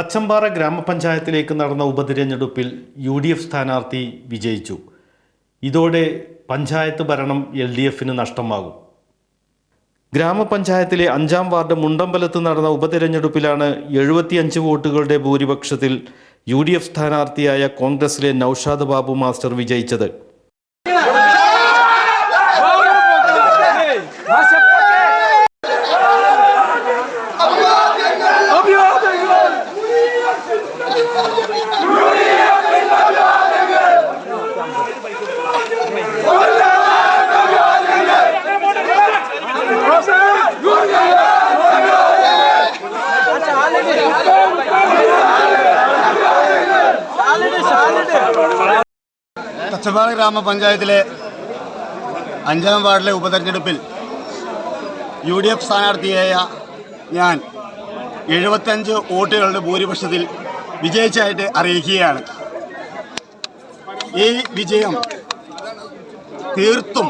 തച്ചമ്പാറ ഗ്രാമപഞ്ചായത്തിലേക്ക് നടന്ന ഉപതിരഞ്ഞെടുപ്പിൽ UDF സ്ഥാനാർത്ഥി വിജയിച്ചു. ഇതോടെ പഞ്ചായത്ത് ഭരണം LDFന് നഷ്ടമാകും. ഗ്രാമപഞ്ചായത്തിലെ 5-ാം വാർഡ് മുണ്ടമ്പലത്ത് നടന്ന ഉപതിരഞ്ഞെടുപ്പിലാണ് 75 വോട്ടുകളുടെ ഭൂരിപക്ഷത്തിൽ UDF സ്ഥാനാർത്ഥിയായ കോൺഗ്രസിലെ നൌഷാദ് ബാബു മാസ്റ്റർ വിജയിച്ചത്. തച്ചമ്പാറ ഗ്രാമപഞ്ചായത്തിലെ 5-ാം വാർഡിലെ ഉപതെരഞ്ഞെടുപ്പിൽ UDF സ്ഥാനാർത്ഥിയായ ഞാൻ 75 വോട്ടുകളുടെ ഭൂരിപക്ഷത്തിൽ വിജയിച്ചായിട്ട് അറിയിക്കുകയാണ്. ഈ വിജയം തീർത്തും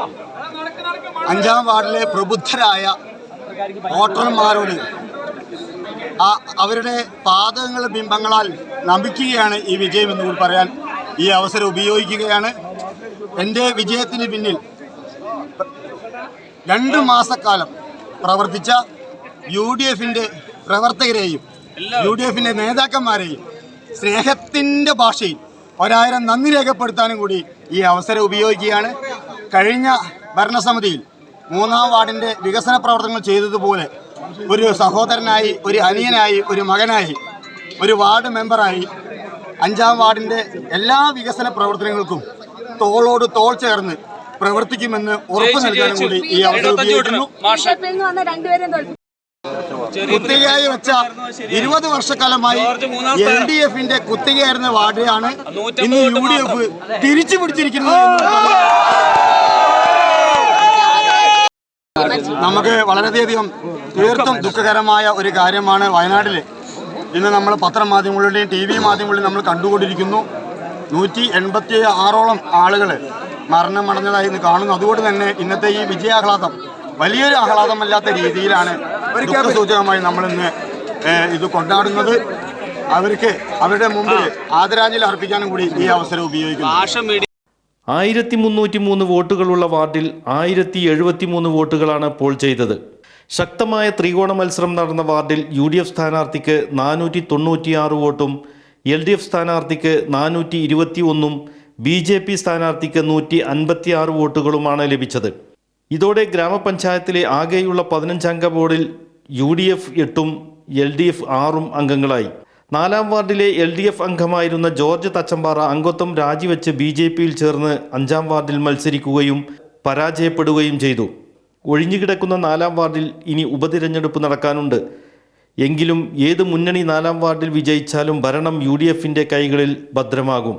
5-ാം വാർഡിലെ പ്രബുദ്ധരായ വോട്ടർമാരോട് അവരുടെ പാദങ്ങളുടെ ബിംബങ്ങളാൽ നമിക്കുകയാണ് ഈ വിജയം എന്നുകൂടി പറയാൻ ഈ അവസരം ഉപയോഗിക്കുകയാണ്. എൻ്റെ വിജയത്തിന് പിന്നിൽ 2 മാസക്കാലം പ്രവർത്തിച്ച UDFൻ്റെ പ്രവർത്തകരെയും UDFൻ്റെ നേതാക്കന്മാരെയും സ്നേഹത്തിൻ്റെ ഭാഷയിൽ 1000 നന്ദി രേഖപ്പെടുത്താനും കൂടി ഈ അവസരം ഉപയോഗിക്കുകയാണ്. കഴിഞ്ഞ ഭരണസമിതിയിൽ 3-ാം വാർഡിൻ്റെ വികസന പ്രവർത്തനങ്ങൾ ചെയ്തതുപോലെ ഒരു സഹോദരനായി, ഒരു അനിയനായി, ഒരു മകനായി, ഒരു വാർഡ് മെമ്പറായി 5-ാം വാർഡിൻ്റെ എല്ലാ വികസന പ്രവർത്തനങ്ങൾക്കും തോളോട് തോൾ ചേർന്ന് പ്രവർത്തിക്കുമെന്ന് ഉറപ്പു നൽകാനും കൂടി ഈ അവസരം ഉപയോഗിക്കുന്നു. കുത്തികയായി വെച്ച 20 വർഷക്കാലമായി LDFന്റെ കുത്തികയായിരുന്ന വാർഡിലാണ് ഇന്ന് UDF തിരിച്ചു പിടിച്ചിരിക്കുന്നത്. നമുക്ക് വളരെയധികം തീർത്തും ദുഃഖകരമായ ഒരു കാര്യമാണ് വയനാട്ടിൽ ഇന്ന് നമ്മൾ പത്രമാധ്യമങ്ങളുടെയും TV മാധ്യമങ്ങളുടെയും നമ്മൾ കണ്ടുകൊണ്ടിരിക്കുന്നു. 186ഓളം ആളുകൾ മരണമടഞ്ഞതായി ഇന്ന് കാണുന്നു. അതുകൊണ്ട് തന്നെ ഇന്നത്തെ ഈ വിജയാഹ്ലാദം വലിയൊരു ആഹ്ലാദമല്ലാത്ത രീതിയിലാണ് സൂചകമായി നമ്മളിന്ന് ഇത് കൊണ്ടാടുന്നത്. അവർക്ക് അവരുടെ മുമ്പിൽ ആദരാഞ്ജലി അർപ്പിക്കാനും കൂടി ഈ അവസരം ഉപയോഗിക്കുന്നു. 1303 വോട്ടുകളുള്ള വാർഡിൽ 1073 വോട്ടുകളാണ് പോൾ ചെയ്തത്. ശക്തമായ ത്രികോണ മത്സരം നടന്ന വാർഡിൽ UDF സ്ഥാനാർത്ഥിക്ക് 496 വോട്ടും LDF സ്ഥാനാർത്ഥിക്ക് 421ഉം BJP സ്ഥാനാർത്ഥിക്ക് 156 വോട്ടുകളുമാണ് ലഭിച്ചത്. ഇതോടെ ഗ്രാമപഞ്ചായത്തിലെ ആകെയുള്ള 15-അംഗ ബോർഡിൽ UDF 8ഉം LDF 6ഉം അംഗങ്ങളായി. 4-ാം വാർഡിലെ LDF അംഗമായിരുന്ന ജോർജ് തച്ചമ്പാറ അംഗത്വം രാജിവെച്ച് BJPയിൽ ചേർന്ന് 5-ാം വാർഡിൽ മത്സരിക്കുകയും പരാജയപ്പെടുകയും ചെയ്തു. ഒഴിഞ്ഞുകിടക്കുന്ന 4-ാം വാർഡിൽ ഇനി ഉപതിരഞ്ഞെടുപ്പ് നടക്കാനുണ്ട്. എങ്കിലും ഏത് മുന്നണി 4-ാം വാർഡിൽ വിജയിച്ചാലും ഭരണം UDFന്റെ കൈകളിൽ ഭദ്രമാകും.